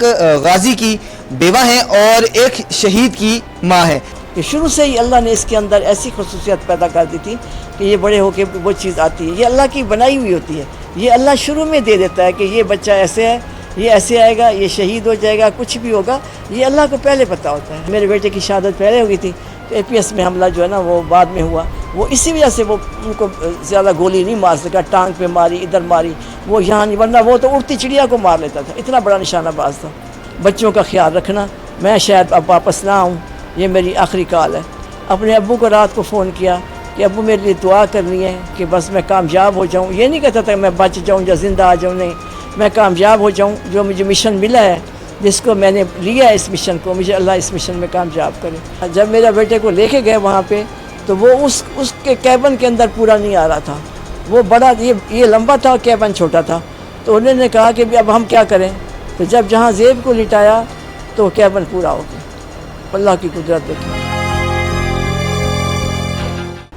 ایک غازی کی بیوہ ہیں اور ایک شہید کی ماں ہے۔ کہ شروع سے ہی اللہ نے اس کے اندر ایسی خصوصیت پیدا کر دی تھی کہ یہ بڑے ہو کے وہ چیز آتی ہے، یہ اللہ کی بنائی ہوئی ہوتی ہے، یہ اللہ شروع میں دے دیتا ہے کہ یہ بچہ ایسے ہے، یہ ایسے آئے گا، یہ شہید ہو جائے گا، کچھ بھی ہوگا، یہ اللہ کو پہلے پتہ ہوتا ہے۔ میرے بیٹے کی شہادت پہلے ہو گئی تھی، تو اے پی ایس میں حملہ جو ہے نا وہ بعد میں ہوا، وہ اسی وجہ سے وہ ان کو زیادہ گولی نہیں مار سکا، ٹانگ پہ ماری، ادھر ماری، وہ یہاں نہیں، ورنہ وہ تو اڑتی چڑیا کو مار لیتا تھا، اتنا بڑا نشانہ باز تھا۔ بچوں کا خیال رکھنا، میں شاید اب واپس نہ آؤں، یہ میری آخری کال ہے۔ اپنے ابو کو رات کو فون کیا کہ ابو میرے لیے دعا کرنی ہے کہ بس میں کامیاب ہو جاؤں، یہ نہیں کہتا تھا میں بچ جاؤں یا زندہ آ جاؤں، نہیں، میں کامیاب ہو جاؤں، جو مجھے مشن ملا ہے، جس کو میں نے لیا ہے اس مشن کو، مجھے اللہ اس مشن میں کامیاب کرے۔ جب میرے بیٹے کو لے کے گئے وہاں پہ تو وہ اس کے کیبن کے اندر پورا نہیں آ رہا تھا، وہ بڑا یہ لمبا تھا اور کیبن چھوٹا تھا، تو انہوں نے کہا کہ اب ہم کیا کریں، تو جب جہاں زیب کو لٹایا تو کیبن پورا ہو گیا۔ اللہ کی قدرت دیکھی۔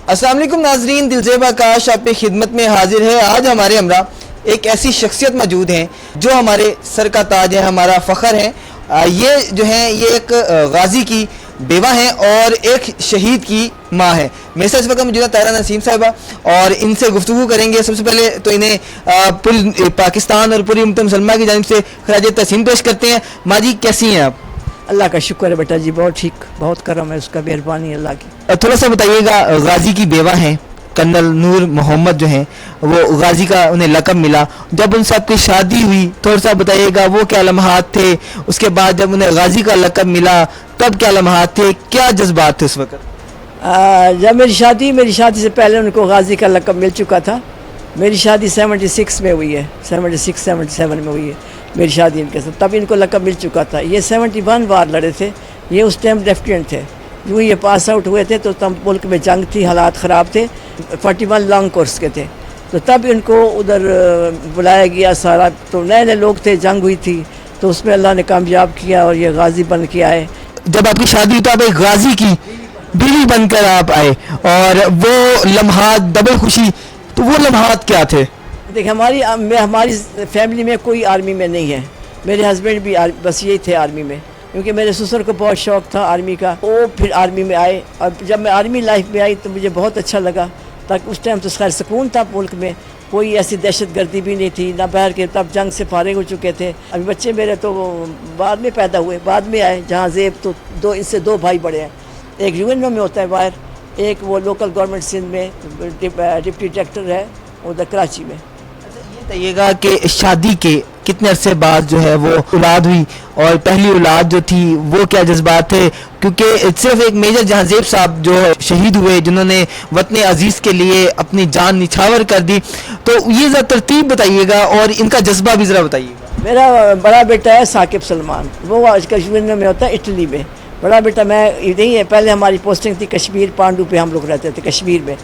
السلام علیکم ناظرین، دلزیب آکاش آپ کی خدمت میں حاضر ہے۔ آج ہمارے ہمراہ ایک ایسی شخصیت موجود ہیں جو ہمارے سر کا تاج ہے، ہمارا فخر ہے۔ یہ جو ہیں یہ ایک غازی کی بیوہ ہیں اور ایک شہید کی ماں ہے۔ میرے ساتھ اس وقت موجود ہے طاہرہ نسیم صاحبہ، اور ان سے گفتگو کریں گے۔ سب سے پہلے تو انہیں پوری پاکستان اور پوری امت مسلمہ کی جانب سے خراج تحسین پیش کرتے ہیں۔ ماں جی کیسی ہیں آپ؟ اللہ کا شکر ہے بیٹا جی، بہت ٹھیک، بہت کرم ہے اس کا، مہربانی اللہ کی۔ تھوڑا سا بتائیے گا، غازی کی بیوہ ہیں کرنل نور محمد جو ہیں، وہ غازی کا انہیں لقب ملا، جب ان سے آپ کی شادی ہوئی تھوڑا سا بتائیے گا وہ کیا لمحات تھے، اس کے بعد جب انہیں غازی کا لقب ملا تب کیا لمحات تھے، کیا جذبات تھے اس وقت؟ جب میری شادی سے پہلے ان کو غازی کا لقب مل چکا تھا۔ میری شادی 76 میں ہوئی ہے، 77 میں ہوئی ہے میری شادی ان کے ساتھ، تب ان کو لقب مل چکا تھا۔ یہ 71 وار لڑے تھے، یہ اس ٹائم لیفٹیننٹ تھے، یوں یہ پاس آؤٹ ہوئے تھے تو تب ملک میں جنگ تھی، حالات خراب تھے، 41 لانگ کورس کے تھے، تو تب ان کو ادھر بلایا گیا سارا، تو نئے لوگ تھے، جنگ ہوئی تھی، تو اس میں اللہ نے کامیاب کیا اور یہ غازی بن کے آئے۔ جب آپ کی شادی ہوئی تو آپ ایک غازی کی بیوی بن کر آپ آئے، اور وہ لمحات ڈبل خوشی، تو وہ لمحات کیا تھے؟ دیکھ ہماری فیملی میں کوئی آرمی میں نہیں ہے، میرے ہسبینڈ بھی بس یہی تھے آرمی میں، کیونکہ میرے سسر کو بہت شوق تھا آرمی کا، وہ پھر آرمی میں آئے، اور جب میں آرمی لائف میں آئی تو مجھے بہت اچھا لگا، تاکہ اس ٹائم تو خیر سکون تھا ملک میں، کوئی ایسی دہشت گردی بھی نہیں تھی، نہ باہر کے، تب جنگ سے فارغ ہو چکے تھے۔ ابھی بچے میرے تو بعد میں پیدا ہوئے، بعد میں آئے، جہاں زیب تو ان سے 2 بھائی بڑے ہیں، ایک UNO میں ہوتا ہے باہر، ایک وہ لوکل گورنمنٹ سندھ میں ڈپٹی ڈائریکٹر ہے ادھر کراچی میں۔ بتائیے گا کہ شادی کے کتنے عرصے بعد جو ہے وہ اولاد ہوئی، اور پہلی اولاد جو تھی وہ کیا جذبات تھے، کیونکہ صرف ایک میجر جہاں زیب صاحب جو شہید ہوئے، جنہوں نے وطن عزیز کے لیے اپنی جان نچھاور کر دی، تو یہ ذرا ترتیب بتائیے گا اور ان کا جذبہ بھی ذرا بتائیے گا۔ میرا بڑا بیٹا ہے ثاقب سلمان، وہ آج کل UNO میں ہوتا ہے اٹلی میں، بڑا بیٹا میں نہیں ہے، پہلے ہماری پوسٹنگ تھی کشمیر، پانڈو پہ ہم لوگ رہتے تھے کشمیر میں،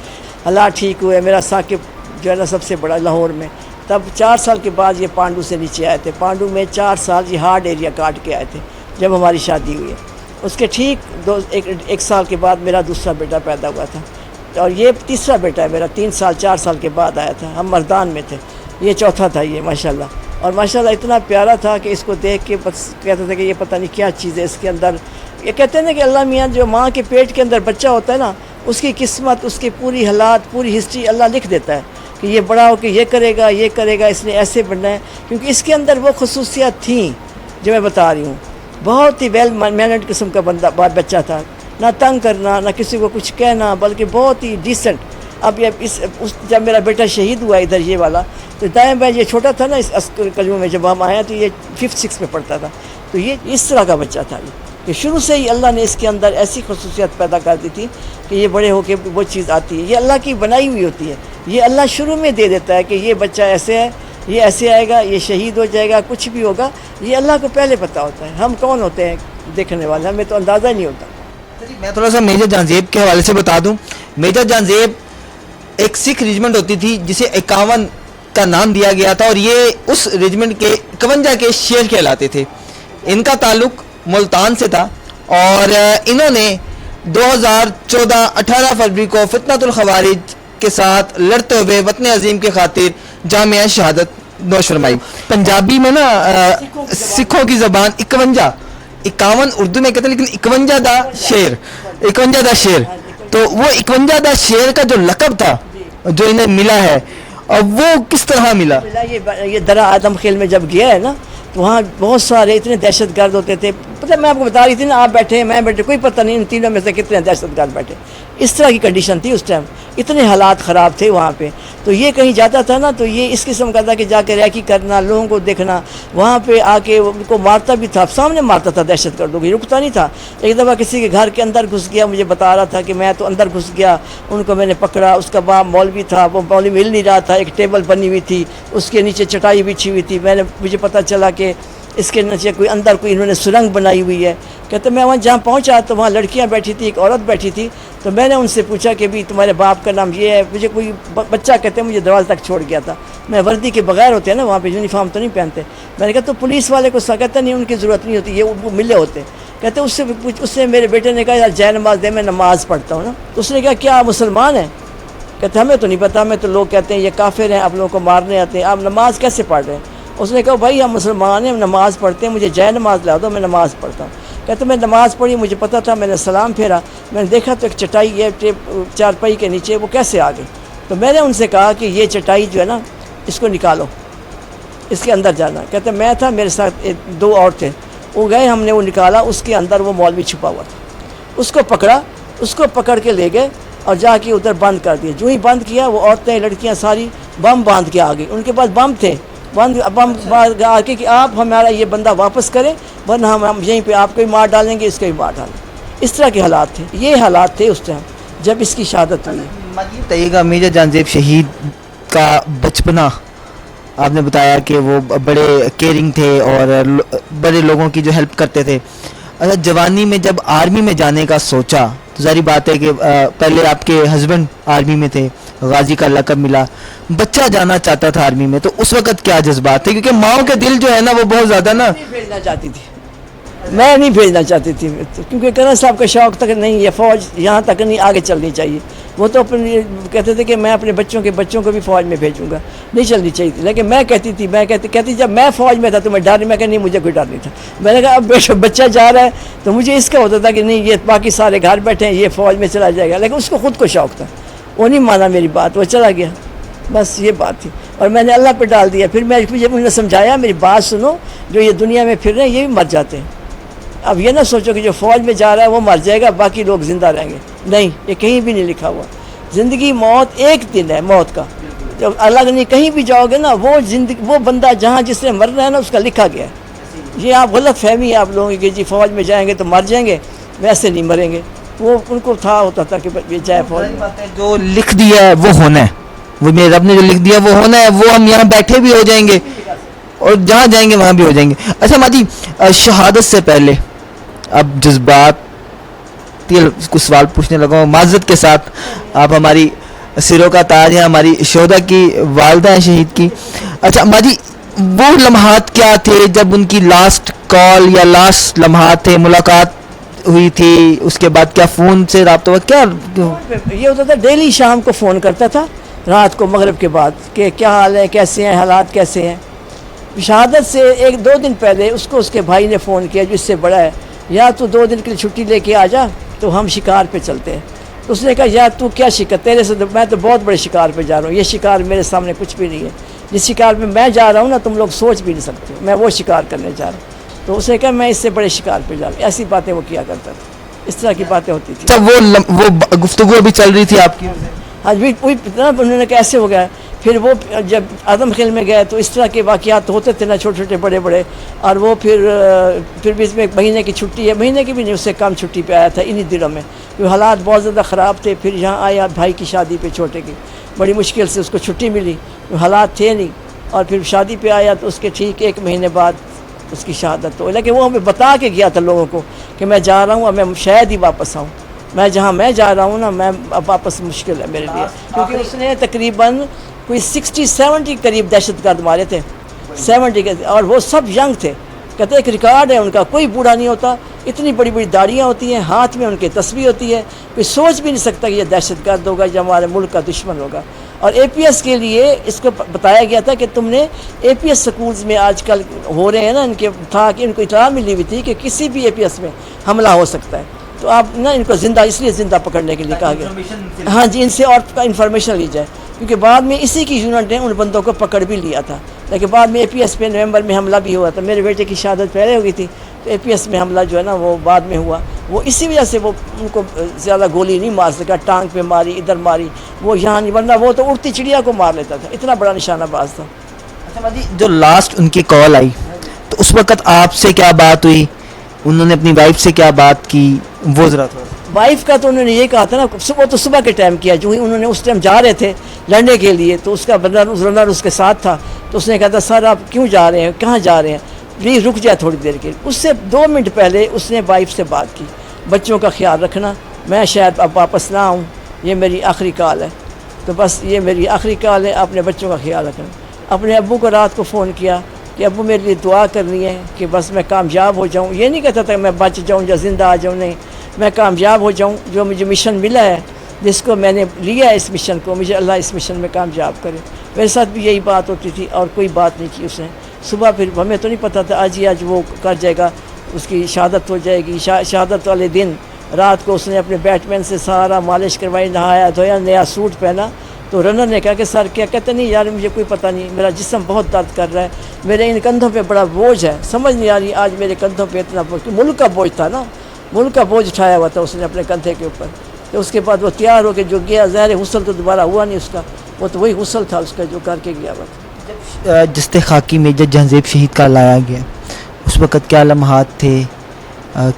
حالات ٹھیک ہوئے، میرا ثاقب جو ہے نا سب سے بڑا لاہور میں، تب 4 سال کے بعد یہ پانڈو سے نیچے آئے تھے، پانڈو میں 4 سال یہ ہارڈ ایریا کاٹ کے آئے تھے جب ہماری شادی ہوئی ہے۔ اس کے ٹھیک ایک سال کے بعد میرا دوسرا بیٹا پیدا ہوا تھا، اور یہ تیسرا بیٹا ہے میرا، 4 سال کے بعد آیا تھا، ہم مردان میں تھے، یہ چوتھا تھا یہ ماشاءاللہ، اور ماشاءاللہ اتنا پیارا تھا کہ اس کو دیکھ کے کہتا تھا کہ یہ پتہ نہیں کیا چیز ہے اس کے اندر۔ یہ کہتے ہیں نا کہ اللہ میاں جو ماں کے پیٹ کے اندر بچہ ہوتا ہے نا، اس کی قسمت، اس کی پوری حالات، پوری ہسٹری اللہ لکھ دیتا ہے کہ یہ بڑا ہو کے یہ کرے گا، اس نے ایسے بننا ہے، کیونکہ اس کے اندر وہ خصوصیات تھیں جو میں بتا رہی ہوں، بہت ہی ویل مینرڈ قسم کا بچہ تھا، نہ تنگ کرنا، نہ کسی کو کچھ کہنا، بلکہ بہت ہی ڈیسنٹ۔ اب جب میرا بیٹا شہید ہوا ادھر یہ والا، تو دائیں بائیں یہ چھوٹا تھا نا، اس کلموں میں جب ہم آیا تو یہ 5th 6th میں پڑھتا تھا، تو یہ اس طرح کا بچہ تھا کہ شروع سے ہی اللہ نے اس کے اندر ایسی خصوصیت پیدا کر دی تھی کہ یہ بڑے ہو کے وہ چیز آتی ہے، یہ اللہ کی بنائی ہوئی ہوتی ہے، یہ اللہ شروع میں دے دیتا ہے کہ یہ بچہ ایسے ہے، یہ ایسے آئے گا، یہ شہید ہو جائے گا، کچھ بھی ہوگا، یہ اللہ کو پہلے پتہ ہوتا ہے۔ ہم کون ہوتے ہیں دیکھنے والے، ہمیں تو اندازہ ہی نہیں ہوتا۔ میں تھوڑا سا میجر جہاں زیب کے حوالے سے بتا دوں، میجر جہاں زیب ایک سکھ ریجمنٹ ہوتی تھی جسے 51 کا نام دیا گیا تھا، اور یہ اس ریجمنٹ کے 51 کے شیر کہلاتے تھے۔ ان کا تعلق ملتان سے تھا، اور انہوں نے 2014 18 فروری کو فتنۃ الخوارج کے ساتھ لڑتے ہوئے وطن عظیم کی خاطر جامعہ شہادت نوش فرمائی. پنجابی میں نا سکھوں کی زبان 51 اردو میں کہتے ہیں لیکن 51 دا شیر 51 دا شیر, تو وہ 51 دا شیر کا جو لقب تھا جو انہیں ملا ہے اور وہ کس طرح ملا؟ یہ درہ آدم خیل میں جب گیا ہے نا تو وہاں بہت سارے اتنے دہشت گرد ہوتے تھے, پتہ میں آپ کو بتا رہی تھی نا, آپ بیٹھے میں بیٹھے, کوئی پتہ نہیں ان تینوں میں سے کتنے دہشت گرد بیٹھے. اس طرح کی کنڈیشن تھی اس ٹائم, اتنے حالات خراب تھے وہاں پہ. تو یہ کہیں جاتا تھا نا تو یہ اس قسم کا تھا کہ جا کے ریکی کرنا, لوگوں کو دیکھنا, وہاں پہ آ کے ان کو مارتا بھی تھا, سامنے مارتا تھا دہشت گردوں کو, رکتا نہیں تھا. ایک دفعہ کسی کے گھر کے اندر گھس گیا, مجھے بتا رہا تھا کہ میں تو اندر گھس گیا, ان کو میں نے پکڑا, اس کا باپ مولوی تھا, وہ مولوی مل نہیں رہا تھا, ایک ٹیبل بنی ہوئی تھی, اس کے نیچے چٹائی بچھی ہوئی تھی, مجھے پتہ چلا کہ اس کے نیچے کوئی اندر کوئی انہوں نے سرنگ بنائی ہوئی ہے. کہتے میں وہاں جہاں پہنچا تو وہاں لڑکیاں بیٹھی تھی, ایک عورت بیٹھی تھی, تو میں نے ان سے پوچھا کہ بھی تمہارے باپ کا نام یہ ہے. مجھے کوئی بچہ کہتے ہیں مجھے دروازے تک چھوڑ گیا تھا, میں وردی کے بغیر ہوتے ہیں نا وہاں پہ, یونیفارم تو نہیں پہنتے. میں نے کہا تو پولیس والے کو کہتا نہیں ان کی ضرورت نہیں ہوتی, یہ وہ ملے ہوتے. کہتے اس سے میرے بیٹے نے کہا یار جے نماز دے, میں نماز پڑھتا ہوں نا. تو اس نے کہا کیا مسلمان ہیں؟ کہتے ہمیں تو نہیں پتہ, ہمیں تو لوگ کہتے ہیں یہ کافر ہیں, آپ لوگوں کو مارنے آتے ہیں, آپ نماز کیسے پڑھ رہے ہیں؟ اس نے کہا بھائی ہم مسلمان ہیں, ہم نماز پڑھتے ہیں, مجھے جے نماز لا دو, میں نماز پڑھتا ہوں. کہتے میں نماز پڑھی, مجھے پتہ تھا, میں نے سلام پھیرا, میں نے دیکھا تو ایک چٹائی ہے چارپائی کے نیچے, وہ کیسے آ گئی؟ تو میں نے ان سے کہا کہ یہ چٹائی جو ہے نا اس کو نکالو, اس کے اندر جانا. کہتے میں تھا, میرے ساتھ 2 اور تھے, وہ گئے, ہم نے وہ نکالا, اس کے اندر وہ مولوی چھپا ہوا تھا, اس کو پکڑا, اس کو پکڑ کے لے گئے اور جا کے ادھر بند کر دیا. جو ہی بند کیا وہ عورتیں لڑکیاں ساری بم باندھ کے آ گئی, ان کے پاس بم تھے, بم آ کے کہ آپ ہمارا یہ بندہ واپس کریں ورنہ ہم یہیں پہ آپ کو بھی مار ڈالیں گے, اس کو بھی مار ڈالیں گے. اس طرح کے حالات تھے, یہ حالات تھے اس ٹائم جب اس کی شہادت ہوئی. بتائیے گا میجر جانزیب شہید کا بچپنا, آپ نے بتایا کہ وہ بڑے کیئرنگ تھے اور بڑے لوگوں کی جو ہیلپ کرتے تھے. اچھا, جوانی میں جب آرمی میں جانے کا سوچا تو ظاہری بات ہے کہ پہلے آپ کے ہسبینڈ آرمی میں تھے, غازی کا لقب ملا, بچہ جانا چاہتا تھا آرمی میں, تو اس وقت کیا جذبات تھے؟ کیونکہ ماؤں کے دل جو ہے نا وہ بہت زیادہ نا بھیجنا چاہتی تھی, میں نہیں بھیجنا چاہتی تھی, کیونکہ کرن صاحب کا شوق تک نہیں, یہ فوج یہاں تک نہیں, آگے چلنی چاہیے. وہ تو اپنے کہتے تھے کہ میں اپنے بچوں کو بھی فوج میں بھیجوں گا, نہیں چلنی چاہیے تھی. لیکن میں کہتی تھی, کہتی جب میں فوج میں تھا تو میں ڈر نہیں, میں کہ نہیں مجھے کوئی ڈر نہیں تھا. میں نے کہا اب بچہ جا رہا ہے تو مجھے اس کا ہوتا تھا کہ نہیں یہ باقی سارے گھر بیٹھے ہیں, یہ فوج میں چلا جائے گا. لیکن اس کو خود کو شوق تھا, وہ نہیں مانا میری بات, وہ چلا گیا, بس یہ بات تھی. اور میں نے اللہ پہ ڈال دیا. پھر جب انہوں نے سمجھایا میری بات سنو, جو یہ دنیا میں پھر رہے ہیں یہ بھی مر جاتے ہیں. اب یہ نہ سوچو کہ جو فوج میں جا رہا ہے وہ مر جائے گا, باقی لوگ زندہ رہیں گے. نہیں, یہ کہیں بھی نہیں لکھا ہوا. زندگی موت ایک دن ہے, موت کا جب الگ نہیں, کہیں بھی جاؤ گے نا وہ بندہ جہاں جس نے مرنا ہے نا اس کا لکھا گیا ہے. یہ آپ غلط فہمی ہے آپ لوگوں کی کہ جی فوج میں جائیں گے تو مر جائیں گے, ویسے نہیں مریں گے. وہ ان کو ہوتا تھا کہ یہ جائے فوج میں. جو لکھ دیا ہے وہ ہونا ہے, وہ میرے رب نے جو لکھ دیا وہ ہونا ہے. وہ ہم یہاں بیٹھے بھی ہو جائیں گے اور جہاں جائیں گے وہاں بھی ہو جائیں گے. اچھا ماجی, شہادت سے پہلے اب جذبات کچھ سوال پوچھنے لگا ہوں معذرت کے ساتھ. آپ ہماری سروں کا تاج ہیں, ہماری شہدا کی والدہ ہیں شہید کی. اچھا ماجی, وہ لمحات کیا تھے جب ان کی لاسٹ کال یا لاسٹ لمحات تھے, ملاقات ہوئی تھی, اس کے بعد کیا فون سے رابطہ ہوا, کیا یہ ہوتا تھا ڈیلی شام کو فون کرتا تھا, رات کو مغرب کے بعد, کہ کیا حال ہے, کیسے ہیں, حالات کیسے ہیں. شہادت سے 1-2 دن پہلے اس کو اس کے بھائی نے فون کیا جو اس سے بڑا ہے, یا تو 2 دن کے لیے چھٹی لے کے آ جا تو ہم شکار پہ چلتے ہیں. اس نے کہا یا تو کیا شکار, تیرے سے میں تو بہت بڑے شکار پہ جا رہا ہوں, یہ شکار میرے سامنے کچھ بھی نہیں ہے. جس شکار پہ میں جا رہا ہوں نا تم لوگ سوچ بھی نہیں سکتے, میں وہ شکار کرنے جا رہا ہوں. تو اس نے کہا میں اس سے بڑے شکار پہ جا رہا ہوں. ایسی باتیں وہ کیا کرتا تھا, اس طرح کی باتیں ہوتی تھیں. اچھا, وہ گفتگو بھی چل رہی تھی آپ کی؟ ہاں وہی انہوں نے کہا ایسے ہو گیا. پھر وہ جب آدم خیل میں گئے تو اس طرح کے واقعات ہوتے تھے نا, چھوٹے چھوٹے بڑے بڑے. اور وہ پھر بھی اس میں 1 مہینے کی چھٹی ہے, مہینے کی بھی نہیں, اس سے کم چھٹی پہ آیا تھا انہی دنوں میں. کیونکہ حالات بہت زیادہ خراب تھے. پھر یہاں آیا بھائی کی شادی پہ, چھوٹے کی, بڑی مشکل سے اس کو چھٹی ملی, حالات تھے نہیں. اور پھر شادی پہ آیا تو اس کے ٹھیک 1 مہینے بعد اس کی شہادت ہو. لیکن وہ ہمیں بتا کے گیا تھا لوگوں کو کہ میں جا رہا ہوں اور میں شاید ہی واپس آؤں. میں جہاں میں جا رہا ہوں نا, میں اب واپس مشکل ہے میرے لیے, کیونکہ اس نے تقریباً کوئی 60-70 قریب دہشت گرد مارے تھے, 70 کے, اور وہ سب ینگ تھے. کہتے ایک ریکارڈ ہے ان کا, کوئی بوڑھا نہیں ہوتا, اتنی بڑی بڑی داڑیاں ہوتی ہیں, ہاتھ میں ان کے تسبیح ہوتی ہے. کوئی سوچ بھی نہیں سکتا کہ یہ دہشت گرد ہوگا یا ہمارے ملک کا دشمن ہوگا. اور اے پی ایس کے لیے اس کو بتایا گیا تھا کہ تم نے اے پی ایس سکولز میں آج کل ہو رہے ہیں نا، ان کے تھا کہ ان کو اطلاع ملی ہوئی تھی کہ کسی بھی اے پی ایس میں حملہ ہو سکتا ہے، تو آپ نا ان کو زندہ اس لیے زندہ پکڑنے کے لیے کہا گیا، ہاں جی، ان سے اور کا انفارمیشن لی جائے، کیونکہ بعد میں اسی کی یونٹ نے ان بندوں کو پکڑ بھی لیا تھا، لیکن بعد میں اے پی ایس پہ نومبر میں حملہ بھی ہوا تھا، میرے بیٹے کی شہادت پہلے ہو گئی تھی، تو اے پی ایس میں حملہ جو ہے نا وہ بعد میں ہوا، وہ اسی وجہ سے وہ ان کو زیادہ گولی نہیں مار سکا، ٹانگ پہ ماری، ادھر ماری، وہ یہاں نہیں، ورنہ وہ تو اڑتی چڑیا کو مار لیتا تھا، اتنا بڑا نشانہ باز تھا۔ اچھا ماں جی، جو لاسٹ ان کی کال آئی تو اس وقت آپ سے کیا بات ہوئی، انہوں نے اپنی وائف سے کیا بات کی، وہ ذرا تھوڑا وائف کا تو انہوں نے یہ کہا تھا نا، صبح کے ٹائم کیا، جو ہی انہوں نے اس ٹائم جا رہے تھے لڑنے کے لیے، تو اس کا رنر اس کے ساتھ تھا، تو اس نے کہا تھا سر آپ کیوں جا رہے ہیں، کہاں جا رہے ہیں، پلیز رک جائے تھوڑی دیر کے، اس سے 2 منٹ پہلے اس نے وائف سے بات کی، بچوں کا خیال رکھنا، میں شاید اب واپس نہ آؤں، یہ میری آخری کال ہے، تو بس یہ میری آخری کال ہے، اپنے بچوں کا خیال رکھنا۔ اپنے ابو کو رات کو فون کیا کہ ابو میرے لیے دعا کرنی ہے کہ بس میں کامیاب ہو جاؤں، یہ نہیں کہتا تھا کہ میں بچ جاؤں یا زندہ آ جاؤں، نہیں، میں کامیاب ہو جاؤں، جو مجھے مشن ملا ہے، جس کو میں نے لیا ہے اس مشن کو، مجھے اللہ اس مشن میں کامیاب کرے۔ میرے ساتھ بھی یہی بات ہوتی تھی اور کوئی بات نہیں کی اس نے۔ صبح پھر ہمیں تو نہیں پتہ تھا آج وہ کر جائے گا، اس کی شہادت ہو جائے گی، شہادت والے دن رات کو اس نے اپنے بیٹ مین سے سارا مالش کروائی، نہایا دھویا، نیا سوٹ پہنا، تو رنر نے کہا کہ سر کیا کہتے، نہیں یار مجھے کوئی پتہ نہیں، میرا جسم بہت درد کر رہا ہے، میرے ان کندھوں پہ بڑا بوجھ ہے، سمجھ نہیں آ رہی آج میرے کندھوں پہ اتنا بوجھ، ملک کا بوجھ تھا نا، ملک کا بوجھ اٹھایا ہوا تھا اس نے اپنے کندھے کے اوپر۔ تو اس کے بعد وہ تیار ہو کے جو گیا، ظاہر غسل تو دوبارہ ہوا نہیں اس کا، وہ تو وہی غسل تھا اس کا جو کر کے گیا ہوا تھا۔ جستے خاکی میجر جہانزیب شہید کا لایا گیا، اس وقت کیا لمحات تھے،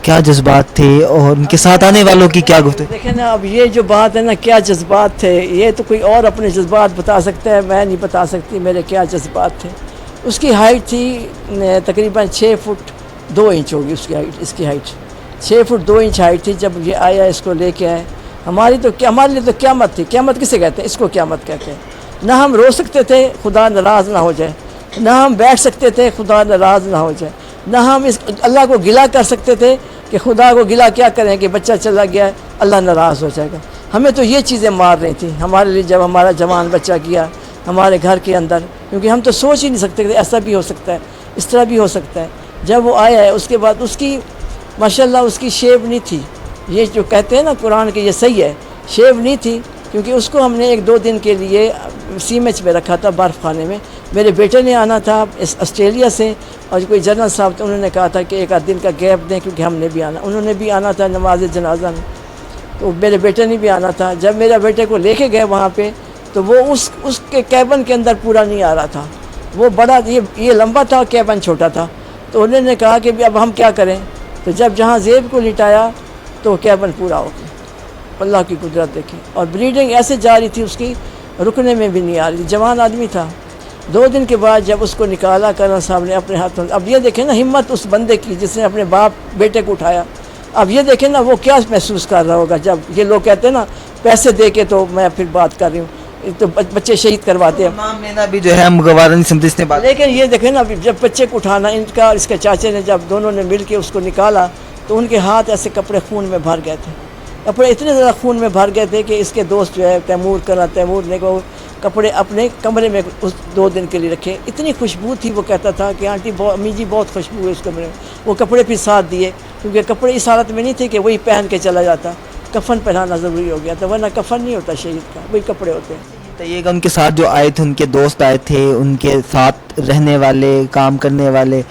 کیا جذبات تھے، اور ان کے ساتھ آنے والوں کی کیا گفتگو؟ دیکھیں نا، اب یہ جو بات ہے نا، کیا جذبات تھے، یہ تو کوئی اور اپنے جذبات بتا سکتا ہے، میں نہیں بتا سکتی میرے کیا جذبات تھے۔ اس کی ہائٹ تھی تقریباً 6 فٹ 2 انچ ہوگی اس کی ہائٹ، اس کی ہائٹ 6 فٹ 2 انچ ہائٹ تھی جب یہ آیا، اس کو لے کے آئے۔ ہمارے لیے تو قیامت تھی، قیامت کسے کہتے ہیں، اس کو قیامت کہتے ہیں۔ نہ ہم رو سکتے تھے خدا ناراض نہ ہو جائے، نہ ہم بیٹھ سکتے تھے خدا ناراض نہ ہو جائے، نہ ہم اس اللہ کو گلہ کر سکتے تھے کہ خدا کو گلہ کیا کریں کہ بچہ چلا گیا ہے، اللہ ناراض ہو جائے گا۔ ہمیں تو یہ چیزیں مار رہی تھیں ہمارے لیے جب ہمارا جوان بچہ گیا ہمارے گھر کے اندر، کیونکہ ہم تو سوچ ہی نہیں سکتے کہ ایسا بھی ہو سکتا ہے، اس طرح بھی ہو سکتا ہے۔ جب وہ آیا ہے اس کے بعد اس کی ماشاءاللہ اس کی شیو نہیں تھی، یہ جو کہتے ہیں نا قرآن کے، یہ صحیح ہے، شیو نہیں تھی، کیونکہ اس کو ہم نے 1-2 دن کے لیے سی میچ میں رکھا تھا، برف خانے میں۔ میرے بیٹے نے آنا تھا آسٹریلیا سے، اور کوئی جنرل صاحب تھے، انہوں نے کہا تھا کہ 1 دن کا گیپ دیں کیونکہ ہم نے بھی آنا، انہوں نے بھی آنا تھا نماز جنازہ میں، تو میرے بیٹے نے بھی آنا تھا۔ جب میرے بیٹے کو لے کے گئے وہاں پہ، تو وہ اس کے کیبن کے اندر پورا نہیں آ رہا تھا، وہ بڑا یہ لمبا تھا، کیبن چھوٹا تھا، تو انہوں نے کہا کہ اب ہم کیا کریں، تو جب جہاں زیب کو لٹایا تو کیبن پورا ہو گیا۔ اللہ کی قدرت دیکھی، اور بلیڈنگ ایسے جاری تھی اس کی، رکنے میں بھی نہیں آ رہی تھی، جوان آدمی تھا۔ 2 دن کے بعد جب اس کو نکالا کرنل صاحب نے اپنے ہاتھوں، اب یہ دیکھیں نا ہمت اس بندے کی جس نے اپنے بیٹے کو اٹھایا، اب یہ دیکھیں نا وہ کیا محسوس کر رہا ہوگا جب یہ لوگ کہتے ہیں نا پیسے دے کے، تو میں پھر بات کر رہی ہوں، تو بچے شہید کرواتے ہیں، امام مینا بھی جو ہے مغوارہ نہیں سمجھتے اس نے بات، لیکن یہ دیکھیں نا جب بچے کو اٹھانا ان کا اور اس کے چاچے نے، جب دونوں نے مل کے اس کو نکالا تو ان کے ہاتھ ایسے کپڑے خون میں بھر گئے تھے، کپڑے اتنے زیادہ خون میں بھر گئے تھے کہ اس کے دوست جو ہے تیمور نے کو کپڑے اپنے کمرے میں اس 2 دن کے لیے رکھے، اتنی خوشبو تھی، وہ کہتا تھا کہ آنٹی امی جی بہت خوشبو ہے اس کمرے میں، وہ کپڑے پھر ساتھ دیے، کیونکہ کپڑے اس حالت میں نہیں تھے کہ وہی پہن کے چلا جاتا، کفن پہنانا ضروری ہو گیا تھا، ورنہ کفن نہیں ہوتا شہید کا، وہی کپڑے ہوتے ہیں۔ بتائیے گا ان کے ساتھ جو آئے تھے، ان کے دوست آئے تھے، ان کے ساتھ رہنے والے، کام کرنے والے،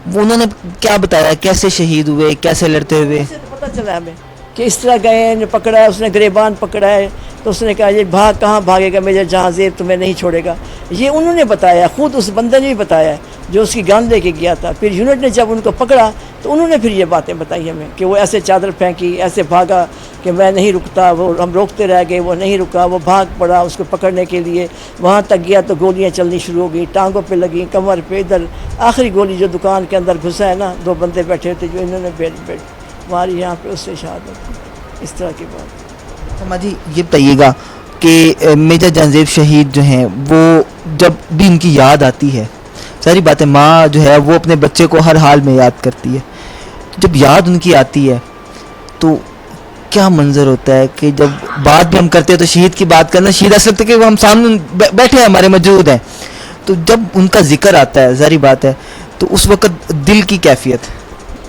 انہوں نے کیا بتایا، کیسے شہید ہوئے، کیسے لڑتے ہوئے؟ اسے تو پتہ چلا ہمیں کہ اس طرح گئے، نے پکڑا ہے، اس نے گریبان پکڑا ہے، تو اس نے کہا یہ کہاں بھاگے گا میجر جہانزیب، تمہیں نہیں چھوڑے گا، یہ انہوں نے بتایا، خود اس بندے نے بھی بتایا جو اس کی گان لے کے گیا تھا۔ پھر یونٹ نے جب ان کو پکڑا تو انہوں نے پھر یہ باتیں بتائی ہمیں کہ وہ ایسے چادر پھینکی، ایسے بھاگا کہ میں نہیں رکتا، وہ ہم روکتے رہ گئے، وہ نہیں رکا، وہ بھاگ پڑا اس کو پکڑنے کے لیے، وہاں تک گیا تو گولیاں چلنی شروع ہو گئی، ٹانگوں پہ لگیں، کمر پہ، ادھر آخری گولی جو دکان کے اندر گھسا ہے نا، 2 بندے بیٹھے تھے جو انہوں نے بیٹ ماری یہاں پہ، اس سے شہادت کی، اس طرح کی بات۔ سما جی یہ بتائیے گا کہ میجر جہانزیب شہید جو ہیں، وہ جب بھی ان کی یاد آتی ہے، ساری باتیں ماں جو ہے وہ اپنے بچے کو ہر حال میں یاد کرتی ہے، جب یاد ان کی آتی ہے تو کیا منظر ہوتا ہے کہ جب بات بھی ہم کرتے ہیں تو شہید کی بات کرنا، شہید ایسا لگتا ہے کہ وہ ہم سامنے بیٹھے ہیں، ہمارے موجود ہیں، تو جب ان کا ذکر آتا ہے ظاہری بات ہے تو اس وقت دل کی کیفیت.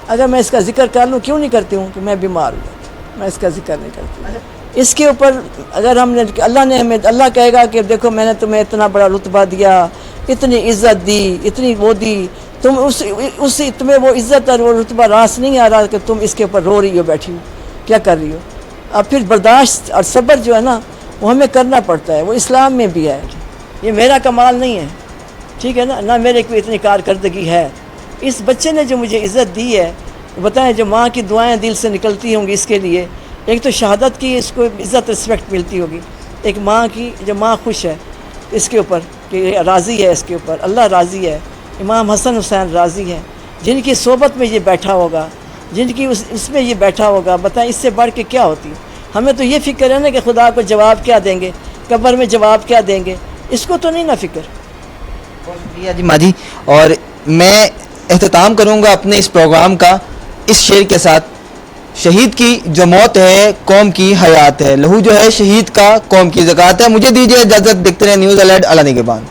اگر میں اس کا ذکر کر لوں، کیوں نہیں کرتی ہوں کہ میں بیمار ہوں، میں اس کا ذکر نہیں کرتی. اس کے اوپر اگر ہم نے اللہ نے ہمیں، اللہ کہے گا کہ دیکھو میں نے تمہیں اتنا بڑا رتبہ دیا، اتنی عزت دی، اتنی وہ دی، تم اس تمہیں وہ عزت اور وہ رتبہ راس نہیں آ رہا کہ تم اس کے اوپر رو رہی ہو، بیٹھی ہو، کیا کر رہی ہو. اب پھر برداشت اور صبر جو ہے نا وہ ہمیں کرنا پڑتا ہے، وہ اسلام میں بھی ہے. یہ میرا کمال نہیں ہے، ٹھیک ہے نا، نہ میرے کوئی اتنی کارکردگی ہے. اس بچے نے جو مجھے عزت دی ہے، بتائیں جو ماں کی دعائیں دل سے نکلتی ہوں گی اس کے لیے، ایک تو شہادت کی اس کو عزت رسپیکٹ ملتی ہوگی، ایک ماں کی جو ماں خوش ہے اس کے اوپر کہ راضی ہے، اس کے اوپر اللہ راضی ہے، امام حسن حسین راضی ہیں، جن کی صحبت میں یہ بیٹھا ہوگا، جن کی اس میں یہ بیٹھا ہوگا، بتائیں اس سے بڑھ کے کیا ہوتی ہے. ہمیں تو یہ فکر ہے نا کہ خدا کو جواب کیا دیں گے، قبر میں جواب کیا دیں گے، اس کو تو نہیں نا فکر. بہت شکریہ جی ماجی. اور میں اختتام کروں گا اپنے اس پروگرام کا اس شعر کے ساتھ: شہید کی جو موت ہے قوم کی حیات ہے، لہو جو ہے شہید کا قوم کی زکوٰۃ ہے. مجھے دیجیے اجازت، دیکھتے رہے نیوز الرٹ. اللہ نگہبان.